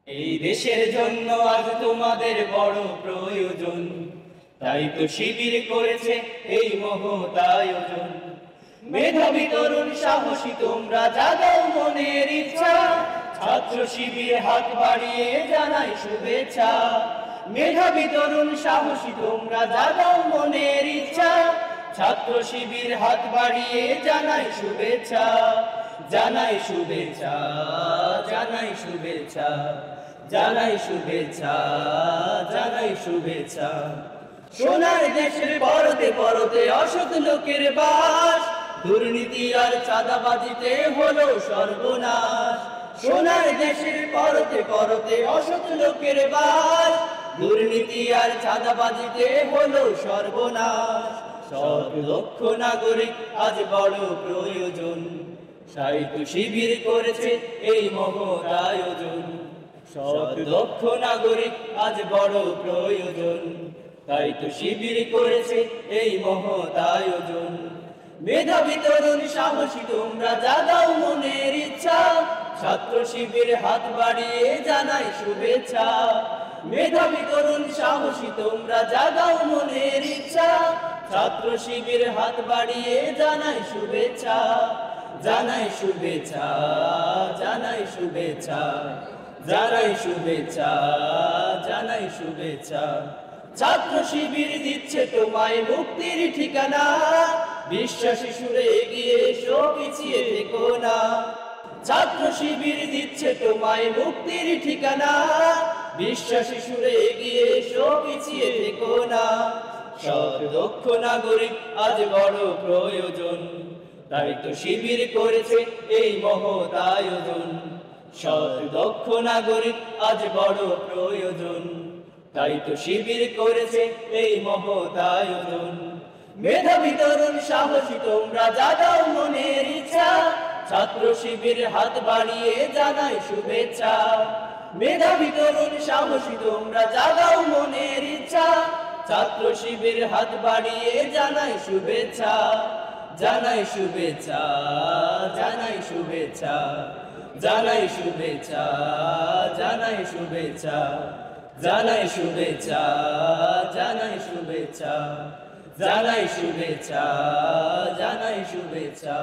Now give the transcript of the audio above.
এই দেশের জন্য আজ তোমাদের বড় প্রয়োজন, তাই তো শিবির করেছে এই মহৎ আয়োজন। মেধাবী তরুণ সাহসী তোমরা জাগাও মনের ইচ্ছা, ছাত্র শিবির হাত বাড়িয়ে জানাই শুভেচ্ছা। মেধাবী তরুণ সাহসী তোমরা জাগাও মনের ইচ্ছা, ছাত্র শিবির হাত বাড়িয়ে জানাই শুভেচ্ছা। জানাই শুভেচ্ছা, জানাই শুভেচ্ছা, জানাই শুভেচ্ছা, জানাই শুভেচ্ছা। সোনার দেশের পরতে পরতে অসৎ লোকের বাস, দুর্নীতি আর চাঁদাবাজিতে হলো সর্বনাশ। সোনার দেশের পরতে পরতে অসৎ লোকের বাস, দুর্নীতি আর চাঁদাবাজিতে হলো সর্বনাশ। সৎ লক্ষ নাগরিক আজ বড় প্রয়োজন, সাহিত্য শিবির করেছে এই মহৎ আয়োজন। সৎ লক্ষ নাগরিক আজ বড় প্রয়োজন, তাই তো শিবির করেছে এই মহৎ আয়োজন। মেধাবী তরুণ সাহসী তোমরা জাগাও মনের ইচ্ছা, ছাত্র শিবির হাত বাড়িয়ে জানাই শুভেচ্ছা। মেধাবী তরুণ সাহসী তোমরা জাগাও মনের ইচ্ছা, ছাত্র শিবির হাত বাড়িয়ে জানাই শুভেচ্ছা। জানাই শুভেচ্ছা, জানাই শুভেচ্ছা, জানাই শুভেচ্ছা, জানাই শুভেচ্ছা। ছাত্র শিবির দিচ্ছে তোমায় মুক্তির ঠিকানা, বিশ্বাসী সুরে এগিয়ে এসো পিছিয়ে থেকো না। ছাত্র শিবির দিচ্ছে তোমায় মুক্তির ঠিকানা, বিশ্বাসী সুরে এগিয়ে এসো পিছিয়ে থেকো না। সৎ দক্ষ নাগরিক আজ বড় প্রয়োজন, তাই তো শিবির করেছে এই মহৎ আয়োজন। সৎ দক্ষ নাগরিক আজ বড় প্রয়োজন, তাই তো শিবির করেছে এই মহৎ আয়োজন। মেধাবী তরুণ সাহসী তোমরা জাগাও মনের ইচ্ছা, ছাত্র শিবির হাত বাড়িয়ে জানাই শুভেচ্ছা। মেধাবী তরুণ সাহসী তোমরা জাগাও মনের ইচ্ছা, ছাত্র শিবির হাত বাড়িয়ে জানাই শুভেচ্ছা। জানাই শুভেচ্ছা, জানাই শুভেচ্ছা, জানাই শুভেচ্ছা, জানাই শুভেচ্ছা, জানাই শুভেচ্ছা, জানাই শুভেচ্ছা, জানাই শুভেচ্ছা, জানাই শুভেচ্ছা।